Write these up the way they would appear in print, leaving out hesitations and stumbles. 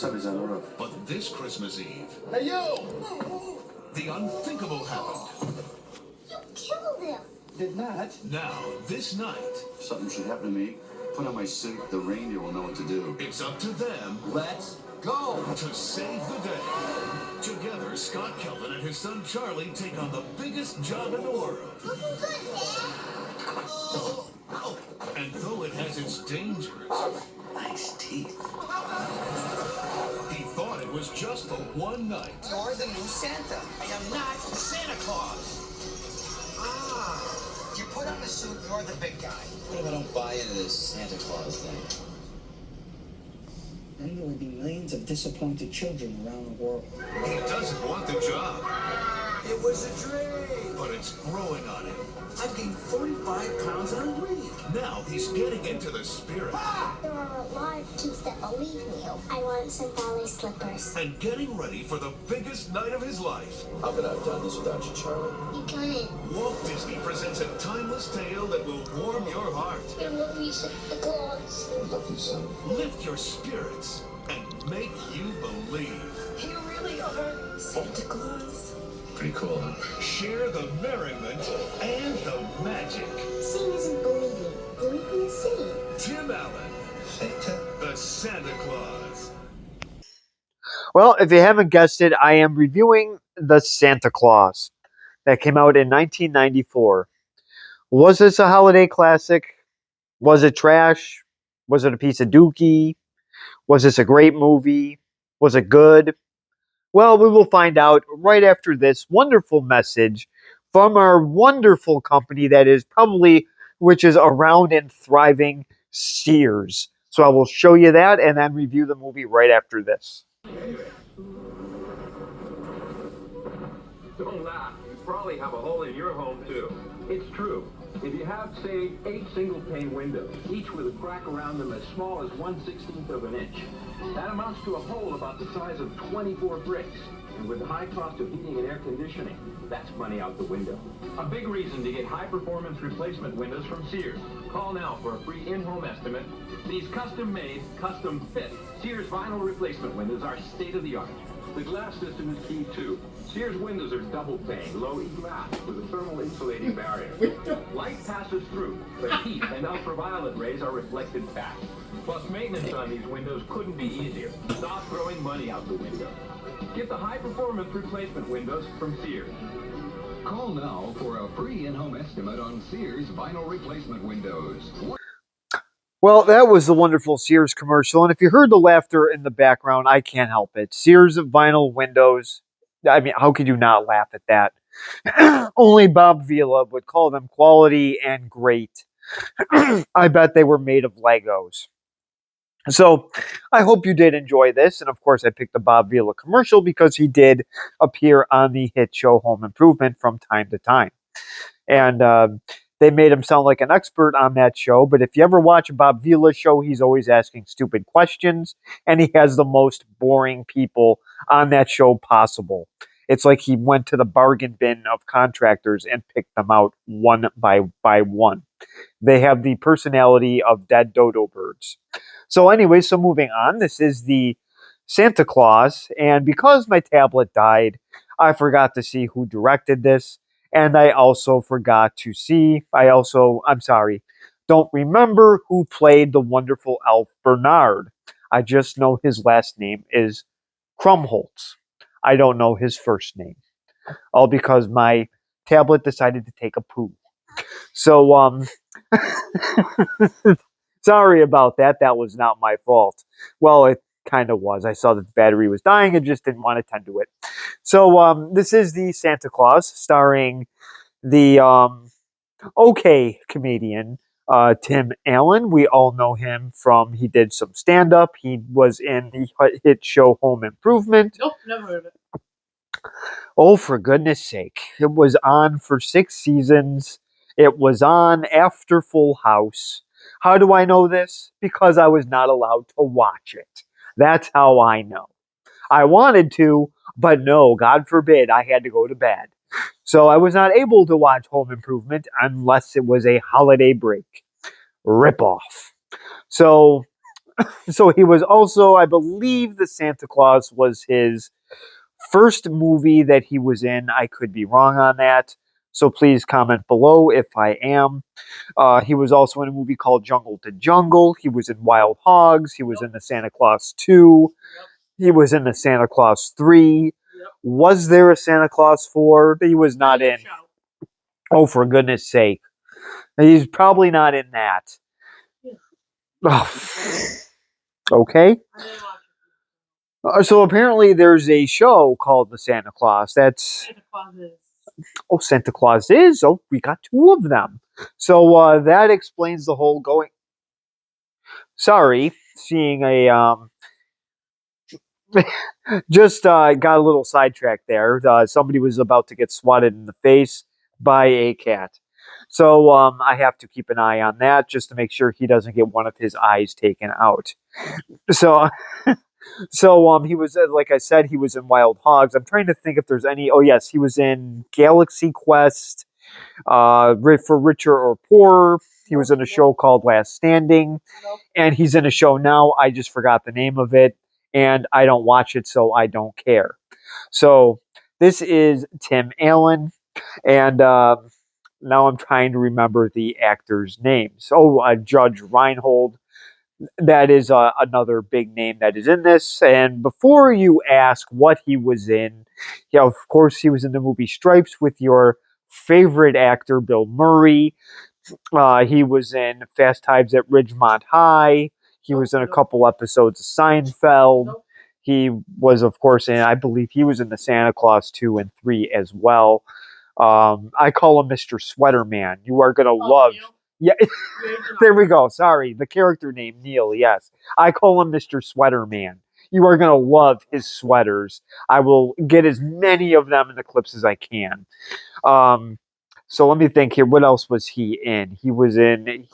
But this Christmas Eve, Hey, yo! the unthinkable happened. You killed him! Did not. Now, this night, Something should happen to me. Put on my suit. The reindeer will know what to do. it's up to them Let's go! to save the day. Together, Scott Kelvin and his son Charlie take on the biggest job in the world. Looking good, Dad! And though it has its dangers, Nice teeth. he thought it was just for one night. You're the new Santa. I am not Santa Claus. Ah, you put on the suit, you're the big guy. What if I don't buy into this Santa Claus thing? Then there will be millions of disappointed children around the world. He doesn't want the job, It was a dream. but it's growing on him. I've gained 45 pounds in a week. Now he's getting into the spirit There are a lot of kids that believe me. I want some ballet slippers. and getting ready for the biggest night of his life. How could I have done this without you, Charlie? You couldn't. Walt Disney presents a timeless tale that will warm your heart, I love you, Santa Claus. I love you, son. lift your spirits, and make you believe. You really are Santa Claus. Pretty cool, huh? Share the merriment and the magic. Seeing isn't believing. Believing is seeing. Tim Allen, Santa? the Santa Claus. Well, if you haven't guessed it, I am reviewing The Santa Claus that came out in 1994. Was this a holiday classic? Was it trash? Was it a piece of dookie? Was this a great movie? Was it good? Well, we will find out right after this wonderful message from our wonderful company that is probably, which is around and thriving, Sears. So I will show you that and then review the movie right after this. Don't laugh. You probably have a hole in your home, too. It's true. If you have, say, 8 single-pane windows, each with a crack around them as small as 1/16 of an inch, that amounts to a hole about the size of 24 bricks. And with the high cost of heating and air conditioning, that's money out the window. A big reason to get high-performance replacement windows from Sears. Call now for a free in-home estimate. These custom-made, custom-fit Sears vinyl replacement windows are state-of-the-art. The glass system is key, too. Sears windows are double-pane, low-E glass with a thermal insulating barrier. Light passes through, but heat and ultraviolet rays are reflected back. Plus, maintenance on these windows couldn't be easier. Stop throwing money out the window. Get the high-performance replacement windows from Sears. Call now for a free in-home estimate on Sears vinyl replacement windows. Well, that was the wonderful Sears commercial, and if you heard the laughter in the background, I can't help it. Sears vinyl windows. I mean, how could you not laugh at that? Only Bob Vila would call them quality and great. I bet they were made of Legos. So, I hope you did enjoy this, and of course, I picked the Bob Vila commercial because he did appear on the hit show Home Improvement from time to time. And they made him sound like an expert on that show, but if you ever watch a Bob Vila show, he's always asking stupid questions, and he has the most boring people on that show possible. It's like he went to the bargain bin of contractors and picked them out one by one. They have the personality of dead dodo birds. So anyway, so moving on, this is the Santa Claus, and because my tablet died, I forgot to see who directed this. And I also forgot to see, don't remember who played the wonderful elf Bernard. I just know his last name is Krumholtz. I don't know his first name. All because my tablet decided to take a poo. So, sorry about that. That was not my fault. Well, it kind of was. I saw that the battery was dying and just didn't want to tend to it. So, this is the Santa Claus, starring the okay comedian Tim Allen. We all know him from, he did some stand-up. He was in the hit show Home Improvement. Nope, never heard of it. Oh, for goodness sake. It was on for 6 seasons. It was on after Full House. How do I know this? Because I was not allowed to watch it. That's how I know. I wanted to, but no, God forbid, I had to go to bed. So I was not able to watch Home Improvement unless it was a holiday break. Rip off. So So he was also, I believe, the Santa Claus was his first movie that he was in. I could be wrong on that. So please comment below if I am. He was also in a movie called Jungle to Jungle. He was in Wild Hogs. He was in the Santa Claus 2. He was in the Santa Claus 3. Was there a Santa Claus 4? He was not in. Oh, for goodness sake. He's probably not in that. Oh. Okay. So apparently there's a show called The Santa Claus. That's oh, Santa Claus is. Oh, we got 2 of them. So that explains the whole going. Sorry, seeing a just got a little sidetracked there. Somebody was about to get swatted in the face by a cat. So I have to keep an eye on that just to make sure he doesn't get one of his eyes taken out. So he was, like I said, he was in Wild Hogs. I'm trying to think if there's any. Oh yes, he was in Galaxy Quest, for Richer or Poorer. He was in a show called Last Standing, and he's in a show now. I just forgot the name of it, and I don't watch it, so I don't care. So this is Tim Allen, and now I'm trying to remember the actors' names. Oh, Judge Reinhold. That is another big name that is in this. And before you ask what he was in, yeah, of course he was in the movie Stripes with your favorite actor, Bill Murray. He was in Fast Times at Ridgemont High. He was in a couple episodes of Seinfeld. He was, of course, in, I believe he was in the Santa Claus 2 and 3 as well. I call him Mr. Sweater Man. You are going to love... Yeah, there we go. Sorry, the character name, Neil, yes. I call him Mr. Sweater Man. You are going to love his sweaters. I will get as many of them in the clips as I can. So let me think here. What else was he in? He was in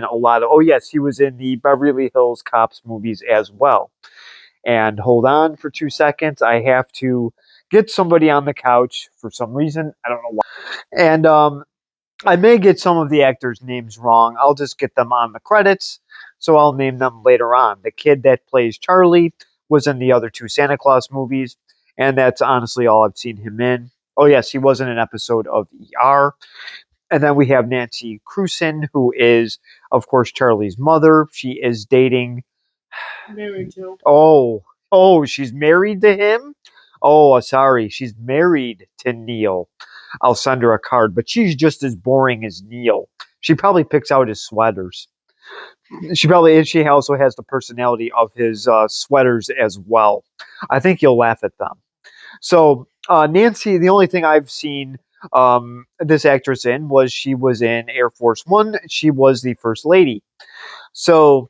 a lot of... Oh, yes, he was in the Beverly Hills Cops movies as well. And hold on for 2 seconds. I have to get somebody on the couch for some reason. I don't know why. And I may get some of the actors' names wrong. I'll just get them on the credits, so I'll name them later on. The kid that plays Charlie was in the other 2 Santa Claus movies, and that's honestly all I've seen him in. Oh, yes, he was in an episode of ER. And then we have Nancy Kruse, who is, of course, Charlie's mother. She is dating... Married to. Oh, she's married to him? Oh, sorry, she's married to Neil. I'll send her a card, but she's just as boring as Neil. She probably picks out his sweaters. She also has the personality of his sweaters as well. I think you'll laugh at them. So Nancy, the only thing I've seen this actress in was she was in Air Force One. She was the first lady. So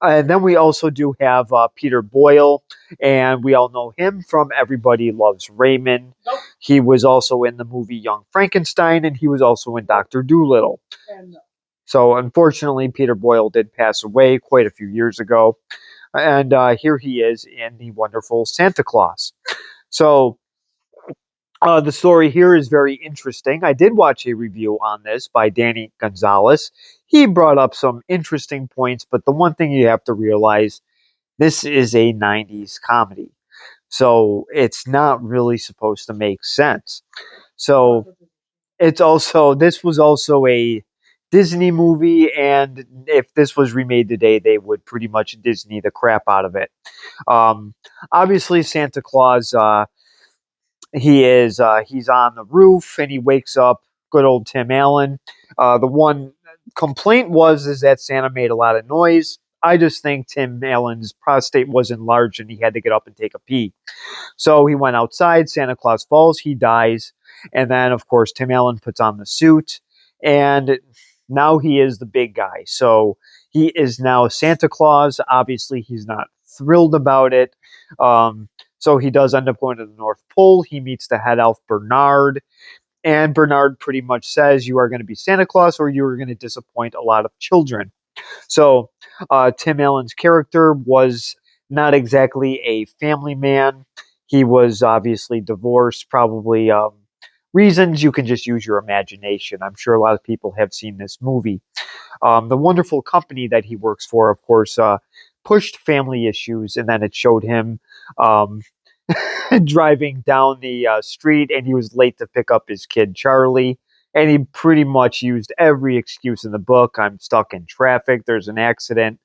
and then we also do have Peter Boyle, and we all know him from Everybody Loves Raymond. Nope. He was also in the movie Young Frankenstein, and he was also in Dr. Dolittle. So unfortunately, Peter Boyle did pass away quite a few years ago, and here he is in The Wonderful Santa Claus. So the story here is very interesting. I did watch a review on this by Danny Gonzalez. He brought up some interesting points, but the one thing you have to realize, this is a 90s comedy. So it's not really supposed to make sense. So this was also a Disney movie, and if this was remade today, they would pretty much Disney the crap out of it. Obviously, Santa Claus... he's on the roof and he wakes up good old Tim Allen. The one complaint is that Santa made a lot of noise. I just think Tim Allen's prostate was enlarged and he had to get up and take a pee. So he went outside. Santa Claus falls. He dies. And then, of course, Tim Allen puts on the suit. And now he is the big guy. So he is now Santa Claus. Obviously, he's not thrilled about it. So he does end up going to the North Pole. He meets the head elf, Bernard. And Bernard pretty much says, you are going to be Santa Claus or you are going to disappoint a lot of children. So Tim Allen's character was not exactly a family man. He was obviously divorced, probably reasons, you can just use your imagination. I'm sure a lot of people have seen this movie. The wonderful company that he works for, of course, pushed family issues, and then it showed him um, driving down the street, and he was late to pick up his kid Charlie. And he pretty much used every excuse in the book. I'm stuck in traffic. There's an accident.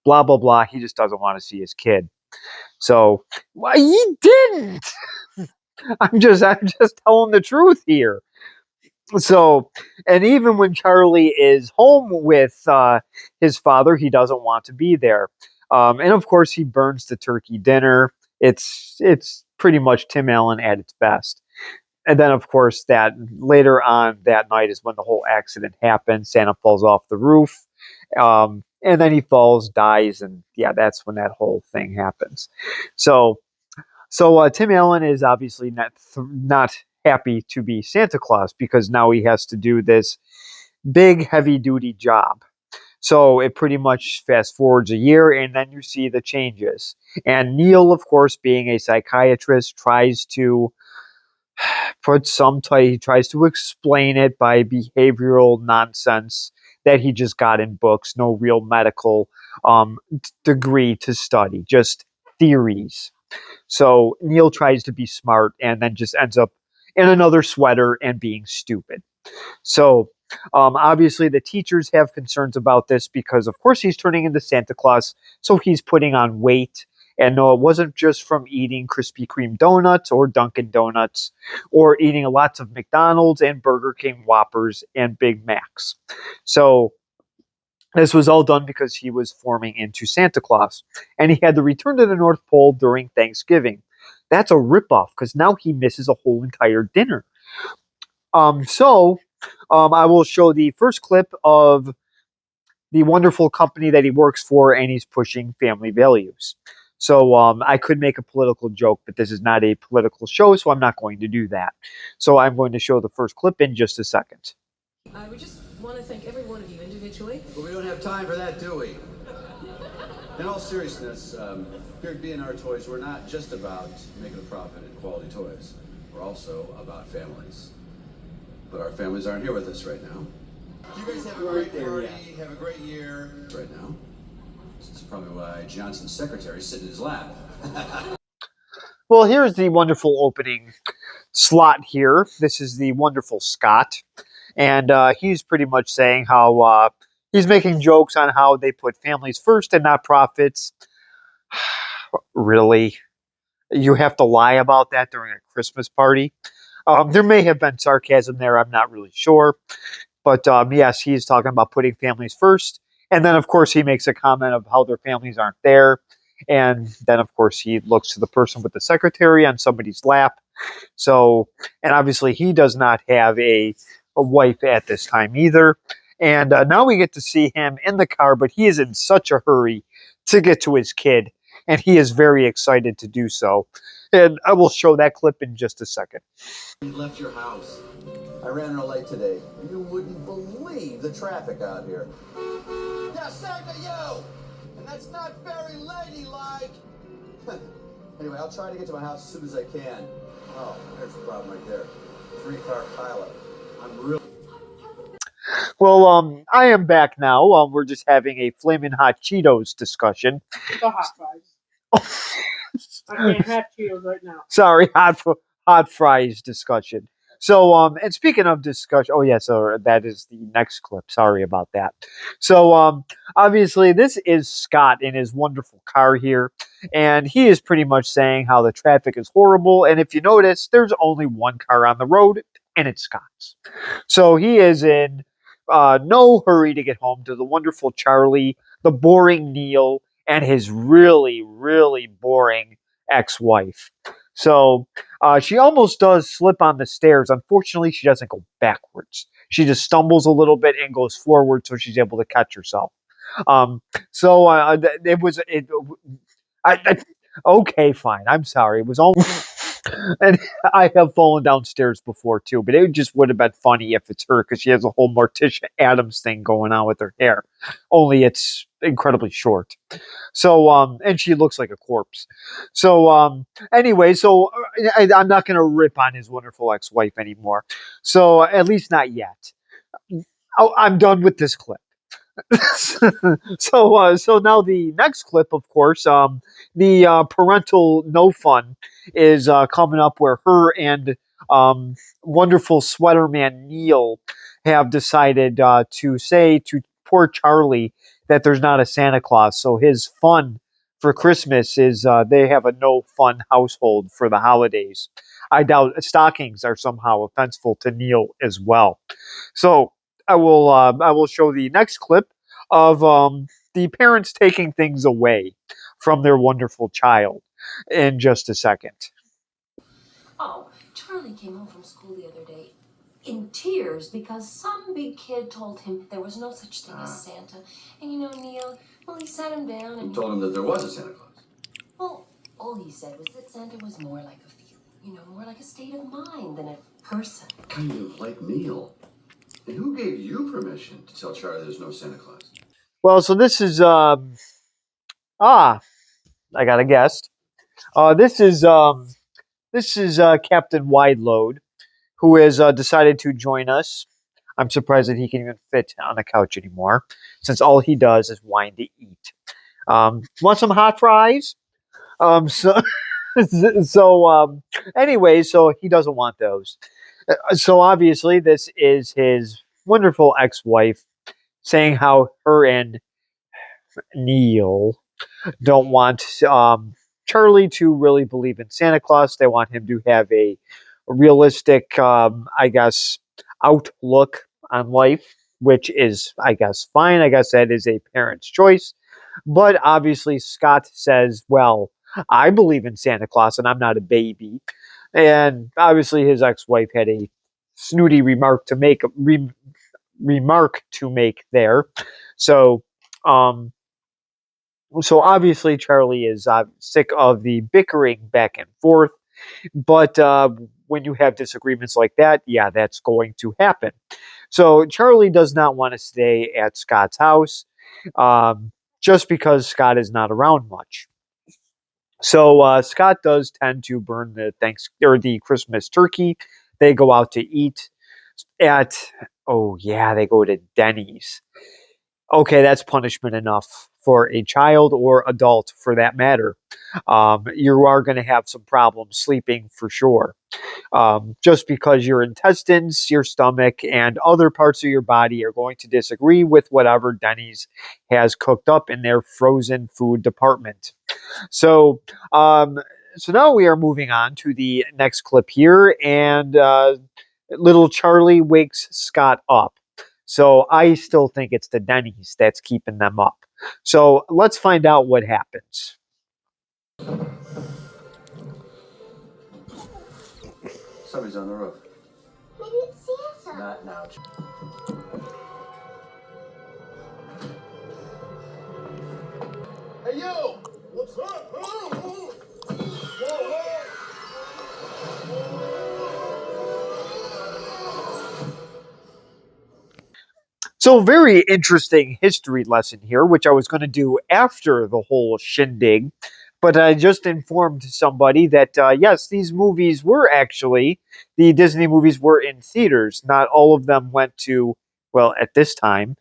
Blah blah blah. He just doesn't want to see his kid. So well, he didn't. I'm just telling the truth here. So, and even when Charlie is home with his father, he doesn't want to be there. And of course, he burns the turkey dinner. It's pretty much Tim Allen at its best. And then, of course, that later on that night is when the whole accident happens. Santa falls off the roof, and then he falls, dies, and yeah, that's when that whole thing happens. So, Tim Allen is obviously not happy to be Santa Claus because now he has to do this big, heavy duty job. So it pretty much fast forwards a year, and then you see the changes. And Neil, of course, being a psychiatrist, tries to he tries to explain it by behavioral nonsense that he just got in books, no real medical degree to study, just theories. So Neil tries to be smart and then just ends up in another sweater and being stupid. So obviously the teachers have concerns about this because, of course, he's turning into Santa Claus, so he's putting on weight. And no, it wasn't just from eating Krispy Kreme donuts or Dunkin' Donuts or eating lots of McDonald's and Burger King Whoppers and Big Macs. So this was all done because he was forming into Santa Claus. And he had to return to the North Pole during Thanksgiving. That's a ripoff because now he misses a whole entire dinner. I will show the first clip of the wonderful company that he works for, and he's pushing family values. So I could make a political joke, but this is not a political show, so I'm not going to do that. So I'm going to show the first clip in just a second. We just want to thank every one of you individually. But we don't have time for that, do we? In all seriousness, here at B&R Toys, we're not just about making a profit in quality toys. We're also about families. But our families aren't here with us right now. You guys have a great party, have a great year. Right now. This is probably why Johnson's secretary is sitting in his lap. Well, here's the wonderful opening slot here. This is the wonderful Scott. And he's pretty much saying how he's making jokes on how they put families first and not profits. Really? You have to lie about that during a Christmas party? There may have been sarcasm there. I'm not really sure. But yes, he's talking about putting families first. And then, of course, he makes a comment of how their families aren't there. And then, of course, he looks to the person with the secretary on somebody's lap. So, and obviously, he does not have a wife at this time either. And now we get to see him in the car, but he is in such a hurry to get to his kid. And he is very excited to do so. And I will show that clip in just a second. You left your house. I ran real late today. You wouldn't believe the traffic out here. Yeah, same to you! And that's not very ladylike! Anyway, I'll try to get to my house as soon as I can. Oh, there's the problem right there. 3-car pileup. I'm really... Well, I am back now. We're just having a Flamin' Hot Cheetos discussion. The hot fries. I can't have Cheetos right now. Sorry, hot fries discussion. So, and speaking of discussion, oh yeah, so that is the next clip. Sorry about that. So, obviously, this is Scott in his wonderful car here, and he is pretty much saying how the traffic is horrible. And if you notice, there's only one car on the road, and it's Scott's. So he is in no hurry to get home to the wonderful Charlie, the boring Neil, and his really, really boring ex-wife. So she almost does slip on the stairs. Unfortunately, she doesn't go backwards. She just stumbles a little bit and goes forward, so she's able to catch herself. Okay, fine. I'm sorry. It was almost And I have fallen downstairs before too, but it just would have been funny if it's her because she has a whole Morticia Adams thing going on with her hair. Only it's incredibly short. So, and she looks like a corpse. So, anyway, so I'm not going to rip on his wonderful ex-wife anymore. So, at least not yet. I'm done with this clip. So now the next clip, of course, the parental no fun is coming up where her and wonderful sweater man Neil have decided to say to poor Charlie that there's not a Santa Claus. So his fun for Christmas is they have a no fun household for the holidays. I doubt stockings are somehow offensive to Neil as well. So I will show the next clip of the parents taking things away from their wonderful child in just a second. Oh, Charlie came home from school the other day in tears because some big kid told him there was no such thing as Santa. And you know, Neil, well, he sat him down and You told him that there was a Santa Claus. well, all he said was that Santa was more like a feeling, you know, more like a state of mind than a person. Kind of like Neil. And who gave you permission to tell Charlie there's no Santa Claus? Well, so this is I got a guest. This is Captain Wideload, who has decided to join us. I'm surprised that he can even fit on a couch anymore, since all he does is whine to eat. Want some hot fries? So anyway, so he doesn't want those. So obviously, this is his wonderful ex-wife saying how her and Neil don't want Charlie to really believe in Santa Claus. They want him to have a realistic, I guess, outlook on life, which is, I guess, fine. I guess that is a parent's choice. But obviously, Scott says, well, I believe in Santa Claus and I'm not a baby. And obviously, his ex wife had a snooty remark to make there. So, um, so obviously Charlie is sick of the bickering back and forth, but when you have disagreements like that, yeah, that's going to happen. So Charlie does not want to stay at Scott's house, just because Scott is not around much. So Scott does tend to burn the the Christmas turkey. They go out to eat at they go to Denny's. Okay, that's punishment enough for a child or adult for that matter. You are going to have some problems sleeping for sure. Just because your intestines, your stomach, and other parts of your body are going to disagree with whatever Denny's has cooked up in their frozen food department. So, so now we are moving on to the next clip here, and little Charlie wakes Scott up. So I still think it's the Denny's that's keeping them up. So let's find out what happens. Somebody's on the roof. Maybe it's Santa. Not now. Hey, yo! What's up? So, very interesting history lesson here, which I was going to do after the whole shindig. But I just informed somebody that, yes, these movies were actually, the Disney movies were in theaters. Not all of them went to, well, at this time,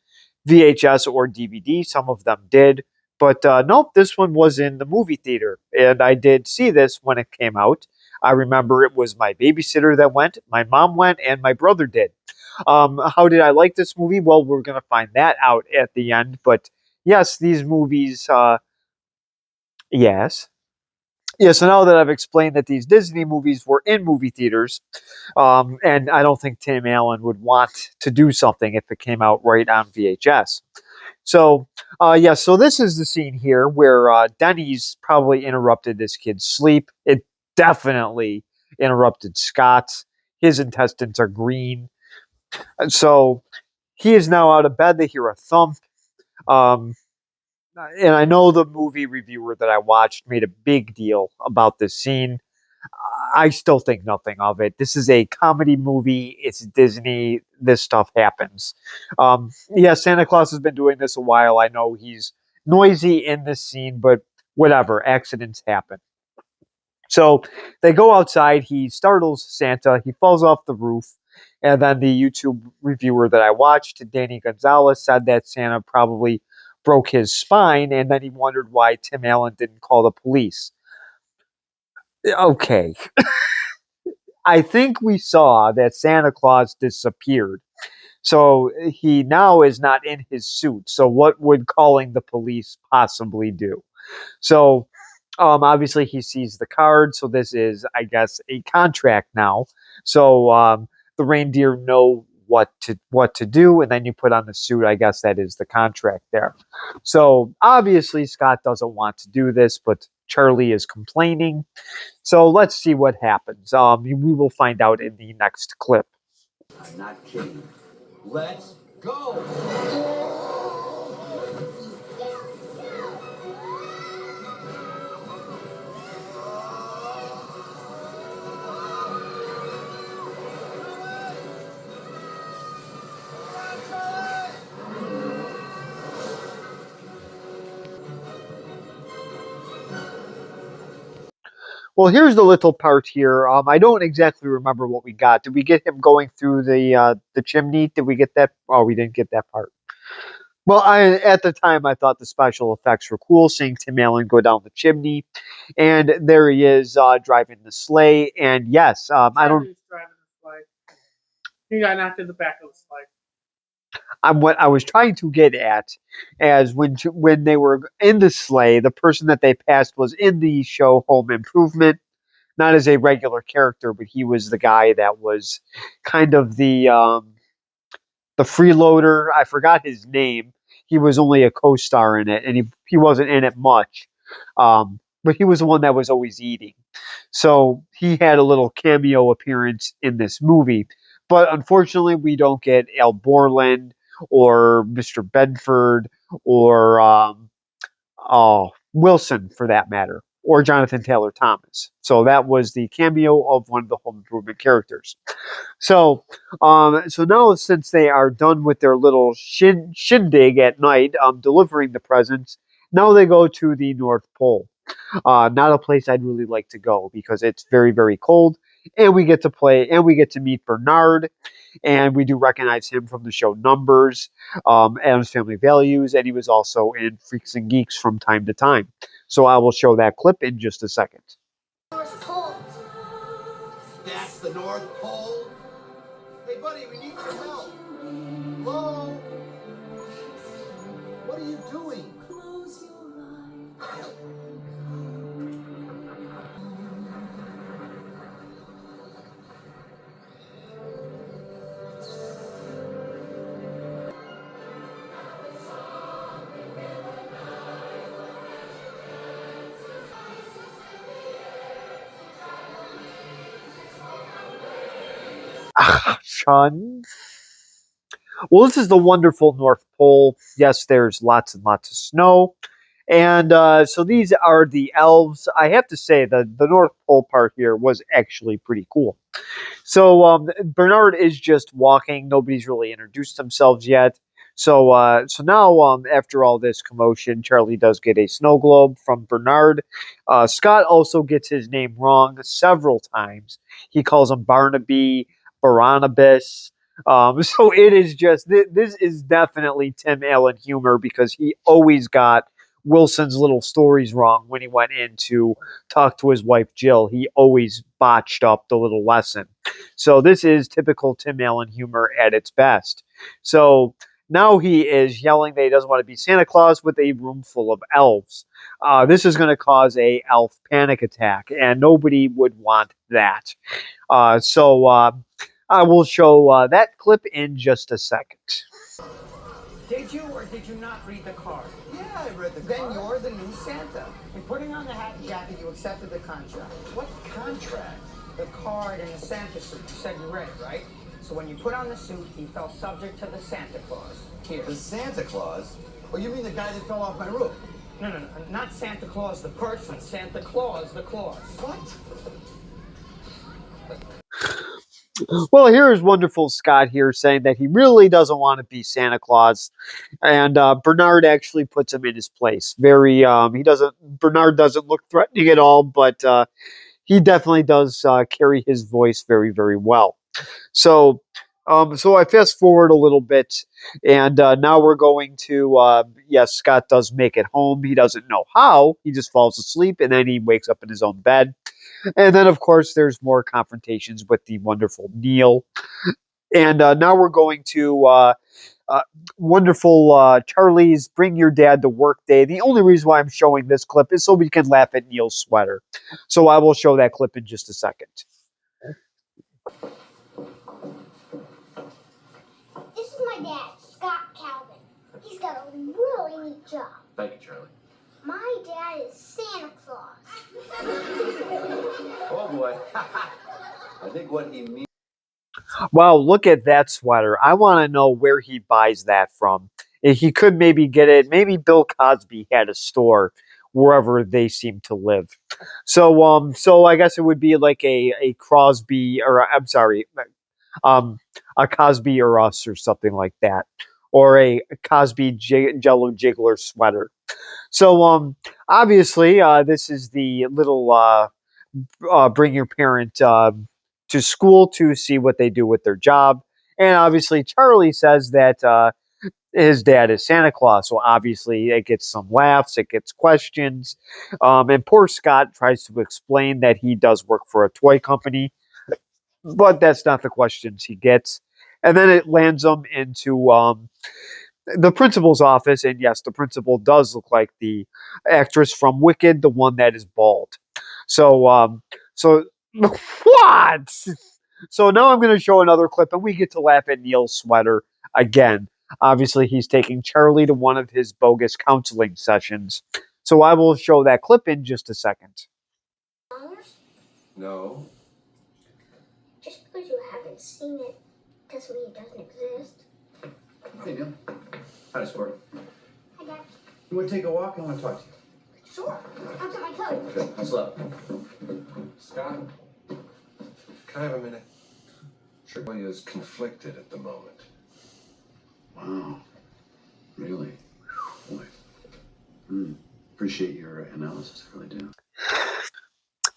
VHS or DVD. Some of them did. But nope, this one was in the movie theater. And I did see this when it came out. I remember it was my babysitter that went, my mom went, and my brother did. How did I like this movie? Well, we're going to find that out at the end. But yes, these movies, yes. Yeah, so now that I've explained that these Disney movies were in movie theaters, and I don't think Tim Allen would want to do something if it came out right on VHS. So, so this is the scene here where Denny's probably interrupted this kid's sleep. It definitely interrupted Scott's. His intestines are green. So he is now out of bed. They hear a thump. Um, and I know the movie reviewer that I watched made a big deal about this scene. I still think nothing of it. This is a comedy movie. It's Disney. This stuff happens. Yeah, Santa Claus has been doing this a while. I know he's noisy in this scene, but whatever. Accidents happen. So they go outside. He startles Santa. He falls off the roof. And then the YouTube reviewer that I watched, Danny Gonzalez, said that Santa probably broke his spine. And then he wondered why Tim Allen didn't call the police. Okay. I think we saw that Santa Claus disappeared. So he now is not in his suit. So what would calling the police possibly do? So obviously he sees the card. So this is, I guess, a contract now. So the reindeer know what to do, and then you put on the suit. I guess that is the contract there. So obviously Scott doesn't want to do this, but Charlie is complaining. So let's see what happens. We will find out in the next clip. I'm not kidding. Let's go! Well, here's the little part here. I don't exactly remember what we got. Did we get him going through the chimney? Did we get that? Oh, we didn't get that part. Well, at the time I thought the special effects were cool, seeing Tim Allen go down the chimney, and there he is driving the sleigh. And yes, I don't. He's driving the sleigh. He got knocked in the back of the sleigh. What I was trying to get at, as when they were in the sleigh, the person that they passed was in the show Home Improvement, not as a regular character, but he was the guy that was kind of the freeloader. I forgot his name. He was only a co-star in it, and he wasn't in it much. But he was the one that was always eating. So he had a little cameo appearance in this movie. But unfortunately, we don't get Al Borland or Mr. Bedford or Wilson, for that matter, or Jonathan Taylor Thomas. So that was the cameo of one of the Home Improvement characters. So now since they are done with their little shindig at night, delivering the presents, now they go to the North Pole. Not a place I'd really like to go because it's very, very cold. And we get to meet Bernard, and we do recognize him from the show Numbers, Addams Family Values, and he was also in Freaks and Geeks from time to time. So I will show that clip in just a second. North Pole. That's the North Pole? Hey, buddy, we need some help. Hello? What are you doing? Close your eyes. Sean. Well, this is the wonderful North Pole. Yes, there's lots and lots of snow. And so these are the elves. I have to say the North Pole part here was actually pretty cool. So Bernard is just walking. Nobody's really introduced themselves yet. So now after all this commotion, Charlie does get a snow globe from Bernard. Scott also gets his name wrong several times. He calls him Barnaby, Barnabas. So it is just this is definitely Tim Allen humor because he always got Wilson's little stories wrong when he went in to talk to his wife Jill. He always botched up the little lesson. So this is typical Tim Allen humor at its best. So now he is yelling that he doesn't want to be Santa Claus with a room full of elves. This is going to cause a elf panic attack, and nobody would want that. So I will show that clip in just a second. Did you or did you not read the card? Yeah, I read the Then card. you're the new Santa. In putting on the hat and jacket, you accepted the contract. What contract? The card in the Santa suit. You said you read it, right? So when you put on the suit, you felt subject to the Santa Claus. Here. The Santa Claus? Oh, you mean the guy that fell off my roof? No, not Santa Claus the person. Santa Claus the clause. What? Well, here's wonderful Scott here saying that he really doesn't want to be Santa Claus, and Bernard actually puts him in his place. Bernard doesn't look threatening at all, but he definitely does carry his voice very, very well. So, so I fast forward a little bit, and now we're going to yes, Scott does make it home. He doesn't know how. He just falls asleep, and then he wakes up in his own bed. And then, of course, there's more confrontations with the wonderful Neil. And now we're going to uh, wonderful Charlie's Bring Your Dad to Work Day. The only reason why I'm showing this clip is so we can laugh at Neil's sweater. So I will show that clip in just a second. This is my dad, Scott Calvin. He's got a really neat job. Thank you, Charlie. My dad is Santa Claus. Oh boy. I think what he means. Wow, look at that sweater. I want to know where he buys that from. He could maybe get it. Maybe Bill Cosby had a store wherever they seem to live. So I guess it would be like a Crosby, or I'm sorry, a Cosby or Us or something like that, or a Cosby Jello Jiggler sweater. So obviously, this is the little bring your parent to school to see what they do with their job. And obviously, Charlie says that his dad is Santa Claus. So obviously, it gets some laughs, it gets questions. And poor Scott tries to explain that he does work for a toy company, but that's not the questions he gets. And then it lands him into the principal's office. And yes, the principal does look like the actress from Wicked, the one that is bald. So what? So now I'm going to show another clip, and we get to laugh at Neil's sweater again. Obviously, he's taking Charlie to one of his bogus counseling sessions. So I will show that clip in just a second. No. Just because you haven't seen it doesn't mean it doesn't exist. Hey, Neil. Hi, Sport. Hi, Dad. You want to take a walk? I want to talk to you. Sure. I'll get my coat. Good. How's up? Scott, can I have a minute? Shirley is conflicted at the moment. Wow. Really? Boy. Appreciate your analysis. I really do.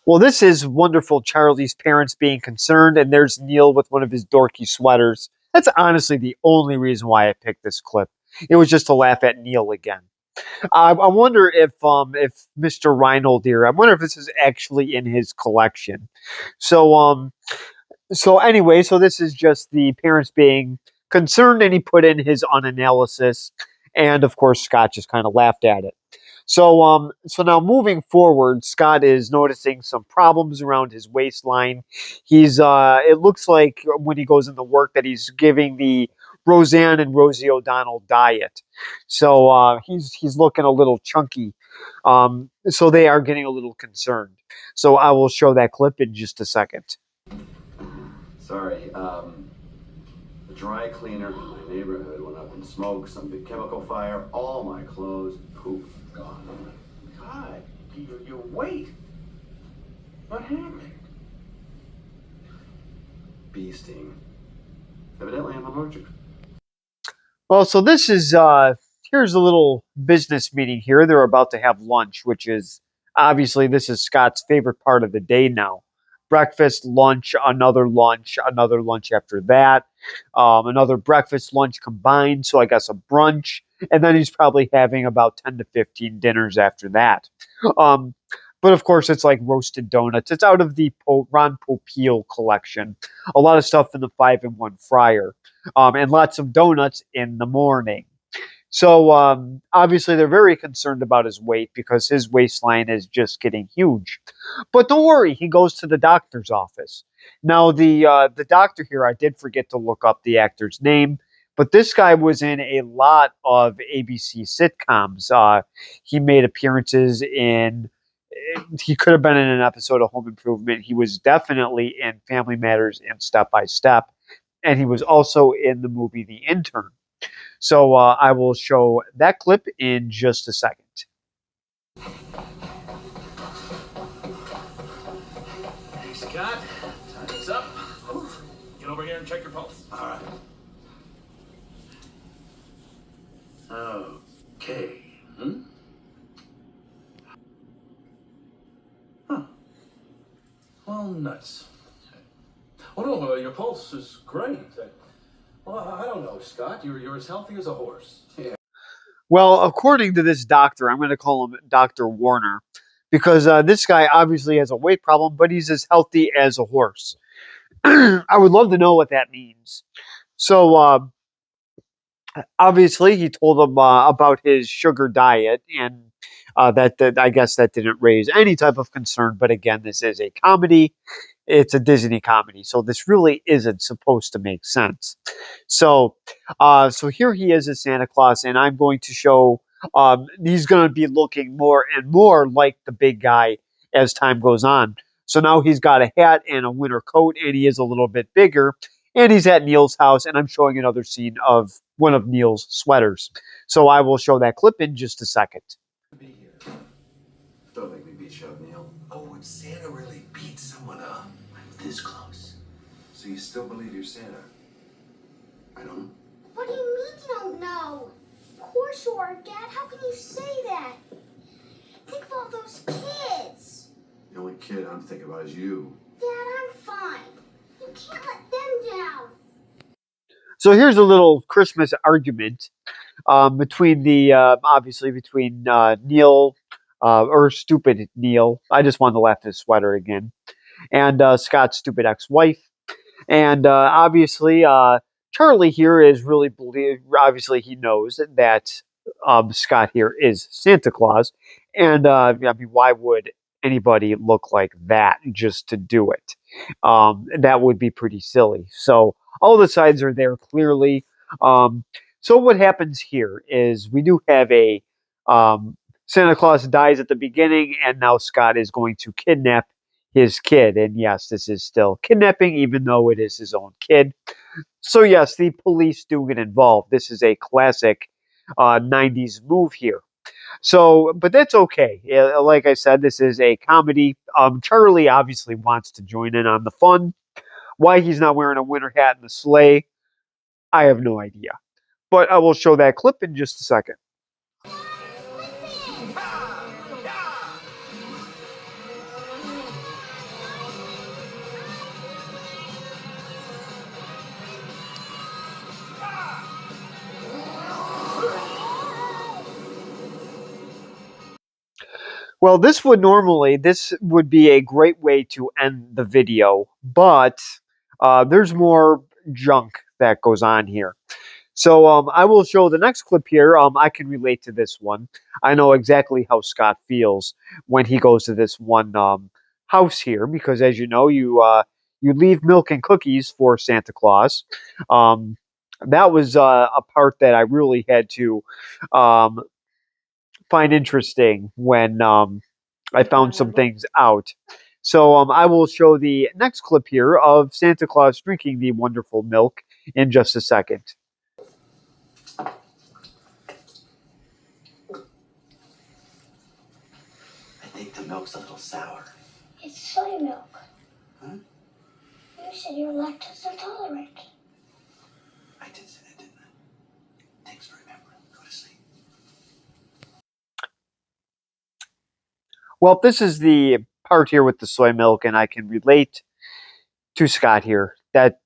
Well, this is wonderful Charlie's parents being concerned, and there's Neil with one of his dorky sweaters. That's honestly the only reason why I picked this clip. It was just to laugh at Neil again. I wonder if Mr. Reinhold here, I wonder if this is actually in his collection. So anyway, so this is just the parents being concerned, and he put in his unanalysis, and of course Scott just kind of laughed at it. So now moving forward, Scott is noticing some problems around his waistline. It looks like when he goes into work that he's giving the Roseanne and Rosie O'Donnell diet. So he's looking a little chunky. So they are getting a little concerned. So I will show that clip in just a second. Sorry. The dry cleaner in my neighborhood went up in smoke, some big chemical fire, all my clothes, poof, gone. God, your weight. What happened? Bee sting. Evidently, I'm allergic. Well, so this is here's a little business meeting here. They're about to have lunch, which is obviously this is Scott's favorite part of the day now. Breakfast, lunch, another lunch after that, another breakfast, lunch combined. So I guess a brunch, and then he's probably having about 10 to 15 dinners after that. But of course, it's like roasted donuts. It's out of the Ron Popeil collection. A lot of stuff in the 5-in-1 fryer, and lots of donuts in the morning. So obviously, they're very concerned about his weight because his waistline is just getting huge. But don't worry, he goes to the doctor's office. Now, the doctor here, I did forget to look up the actor's name, but this guy was in a lot of ABC sitcoms. He made appearances in. He could have been in an episode of Home Improvement. He was definitely in Family Matters and Step by Step, and he was also in the movie The Intern. So I will show that clip in just a second. Scott, time's up. Get over here and check your pulse. All right. Okay. Huh. Well, nuts. Oh, no, your pulse is great. Well, I don't know, Scott. You're as healthy as a horse. Yeah. Well, according to this doctor, I'm going to call him Dr. Warner, because this guy obviously has a weight problem, but he's as healthy as a horse. I would love to know what that means. So, obviously, he told him about his sugar diet, and that I guess that didn't raise any type of concern. But again, this is a comedy. It's a Disney comedy, so this really isn't supposed to make sense. So, so here he is as Santa Claus, and I'm going to show. He's going to be looking more and more like the big guy as time goes on. So now he's got a hat and a winter coat, and he is a little bit bigger. And he's at Neil's house, and I'm showing another scene of one of Neil's sweaters. So I will show that clip in just a second. Don't make me beat you up, Neil. Oh, would Santa really beat someone up? I'm this close. So you still believe you're Santa? I don't know. What do you mean you don't know? Of course you are, Dad. How can you say that? Think of all those kids. The only kid I'm thinking about is you. Dad, I'm fine. You can't let them down. So here's a little Christmas argument between the obviously between Neil or stupid Neil. I just wanted to laugh at his sweater again, and Scott's stupid ex-wife, and obviously Charlie here is really obviously he knows that Scott here is Santa Claus, and I mean, why would anybody look like that just to do it? That would be pretty silly. So all the sides are there clearly. So what happens here is we do have a Santa Claus dies at the beginning, and now Scott is going to kidnap his kid. And yes, this is still kidnapping, even though it is his own kid. So yes, the police do get involved. This is a classic 90s move here. So, but that's okay. Like I said, this is a comedy. Charlie obviously wants to join in on the fun. Why he's not wearing a winter hat in the sleigh, I have no idea. But I will show that clip in just a second. Well, this would be a great way to end the video, but there's more junk that goes on here. So I will show the next clip here. I can relate to this one. I know exactly how Scott feels when he goes to this one house here, because as you know, you leave milk and cookies for Santa Claus. That was a part that I really had to find interesting when I found some things out. So I will show the next clip here of Santa Claus drinking the wonderful milk in just a second. I think the milk's a little sour. It's soy milk. Huh? You said you're lactose intolerant. I did say that, didn't I? Thanks for remembering. Go to sleep. Well, this is the part here with the soy milk, and I can relate to Scott here. That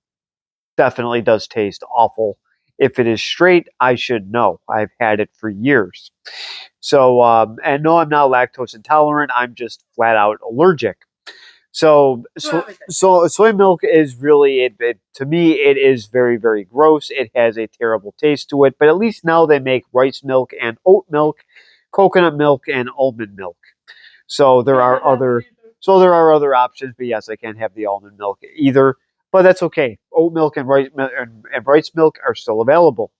definitely does taste awful. If it is straight, I should know. I've had it for years. So, and no, I'm not lactose intolerant. I'm just flat out allergic. So soy milk is really, to me, it is very, very gross. It has a terrible taste to it. But at least now they make rice milk and oat milk, coconut milk, and almond milk. So there are other options. But yes, I can't have the almond milk either. But that's okay. Oat milk and rice milk are still available.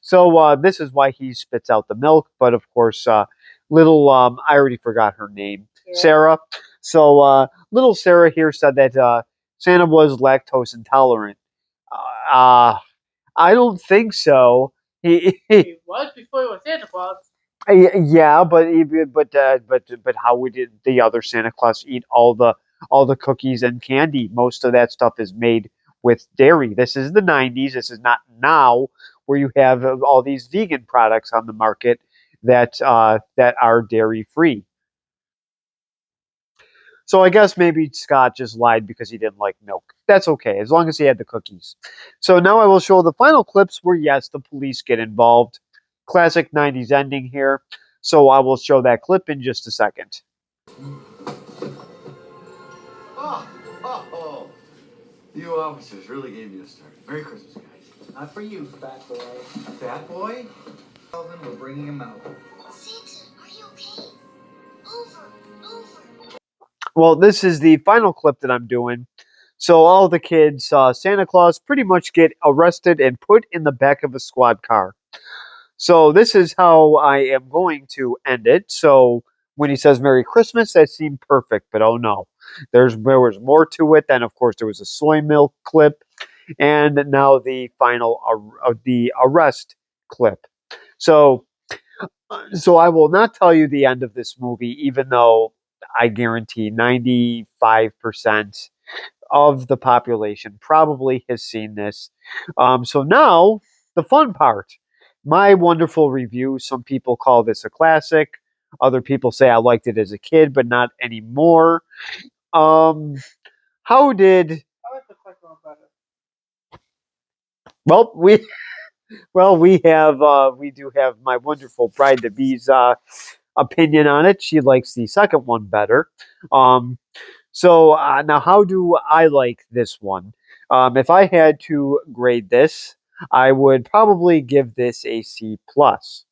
So this is why he spits out the milk. But of course, I already forgot her name, Sarah. So little Sarah here said that Santa was lactose intolerant. I don't think so. He was before he was Santa Claus. Yeah, but how would the other Santa Claus eat all the all the cookies and candy. Most of that stuff is made with dairy. This is the 90s. This is not now where you have all these vegan products on the market that are dairy free. So I guess maybe Scott just lied because he didn't like milk. That's okay, as long as he had the cookies. So now I will show the final clips where, yes, the police get involved. Classic 90s ending here. So I will show that clip in just a second. Oh, you officers really gave me a start. Merry Christmas, guys. Not for you, fat boy. Fat boy? Calvin, we're bringing him out. Santa, are you okay? Over. Well, this is the final clip that I'm doing. So all the kids, Santa Claus, pretty much get arrested and put in the back of a squad car. So this is how I am going to end it. So when he says Merry Christmas, that seemed perfect, but oh no. There was more to it. Then, of course, there was a soy milk clip. And now the final, the arrest clip. So I will not tell you the end of this movie, even though I guarantee 95% of the population probably has seen this. So now, the fun part. My wonderful review. Some people call this a classic. Other people say I liked it as a kid, but not anymore. How did... I like the second one better. We do have my wonderful bride to be's opinion on it. She likes the second one better. So now, how do I like this one? If I had to grade this, I would probably give this a C plus.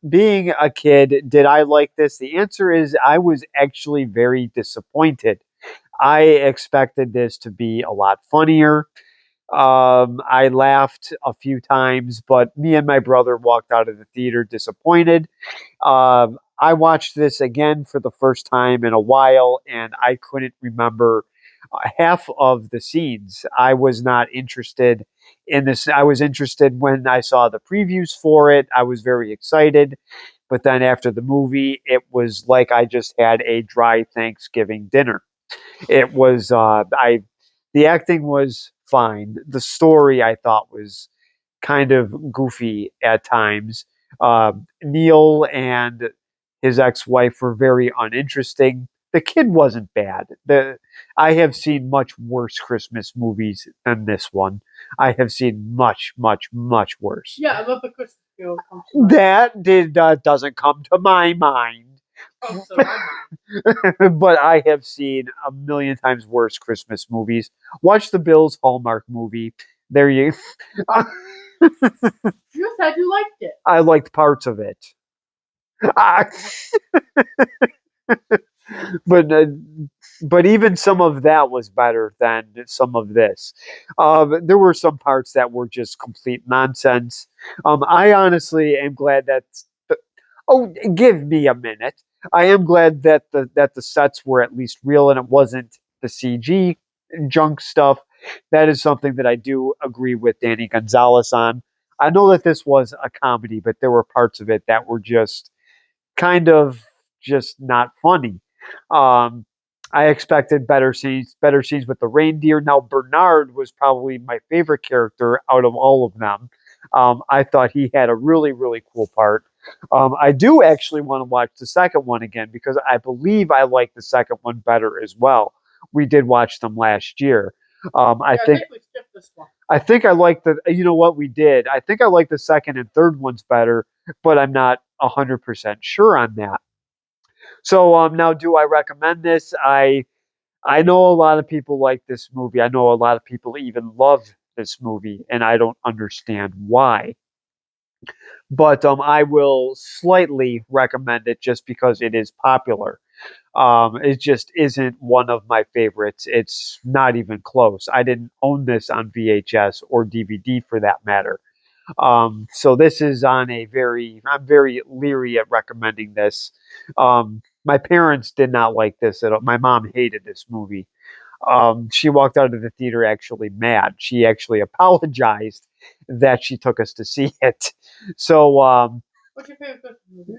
Being a kid, did I like this? The answer is I was actually very disappointed. I expected this to be a lot funnier. I laughed a few times, but me and my brother walked out of the theater disappointed. I watched this again for the first time in a while, and I couldn't remember half of the scenes. I was not interested in this. I was interested when I saw the previews for it. I was very excited. But then after the movie, it was like I just had a dry Thanksgiving dinner. It was, the acting was fine. The story I thought was kind of goofy at times. Neil and his ex-wife were very uninteresting. The kid wasn't bad. I have seen much worse Christmas movies than this one. I have seen much, much, much worse. Yeah, I love the Christmas Carol. That doesn't come to my mind. Oh, so my mind. But I have seen a million times worse Christmas movies. Watch the Bills Hallmark movie. There you. You said you liked it. I liked parts of it. But even some of that was better than some of this. There were some parts that were just complete nonsense. I honestly am glad that. Oh, give me a minute. I am glad that the sets were at least real and it wasn't the CG junk stuff. That is something that I do agree with Danny Gonzalez on. I know that this was a comedy, but there were parts of it that were just kind of just not funny. I expected better scenes with the reindeer. Now Bernard was probably my favorite character out of all of them. I thought he had a really, really cool part. I do actually want to watch the second one again because I believe I like the second one better as well. We did watch them last year. I think we skipped this one. I think I like the. You know what we did? I think I like the second and third ones better, but I'm not 100% sure on that. So now, do I recommend this? I know a lot of people like this movie. I know a lot of people even love this movie, and I don't understand why. But I will slightly recommend it just because it is popular. It just isn't one of my favorites. It's not even close. I didn't own this on VHS or DVD for that matter. So this is on I'm very leery at recommending this. My parents did not like this at all. My mom hated this movie. She walked out of the theater actually mad. She actually apologized that she took us to see it. So, what's your favorite Christmas movie?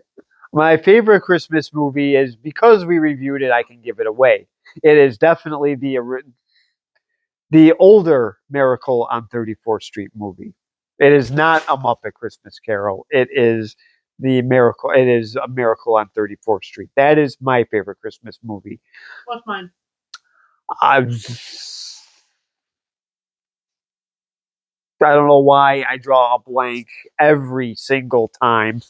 my favorite Christmas movie is because we reviewed it, I can give it away. It is definitely the older Miracle on 34th Street movie. It is not a Muppet Christmas Carol. It is the Miracle. It is a Miracle on 34th Street. That is my favorite Christmas movie. What's mine? I don't know why I draw a blank every single time,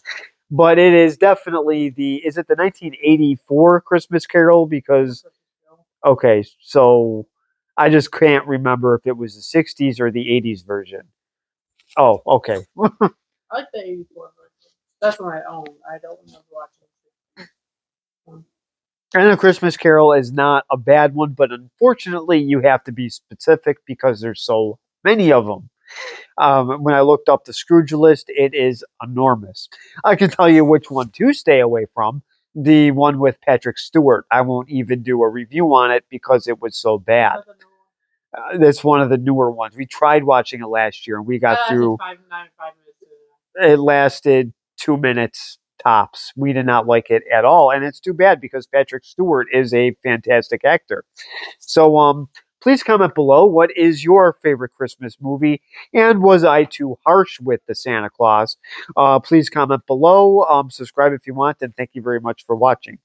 but it is definitely is it the 1984 Christmas Carol? Because, okay, so I just can't remember if it was the 60s or the 80s version. Oh, okay. I like the 84 version. That's one I own. I don't remember watching it. And A Christmas Carol is not a bad one, but unfortunately, you have to be specific because there's so many of them. When I looked up the Scrooge list, it is enormous. I can tell you which one to stay away from. The one with Patrick Stewart. I won't even do a review on it because it was so bad. That's one of the newer ones. We tried watching it last year and we got through. 5 minutes. It lasted 2 minutes tops. We did not like it at all, and it's too bad because Patrick Stewart is a fantastic actor. So, please comment below. What is your favorite Christmas movie? And was I too harsh with the Santa Claus? Please comment below. Subscribe if you want, and thank you very much for watching.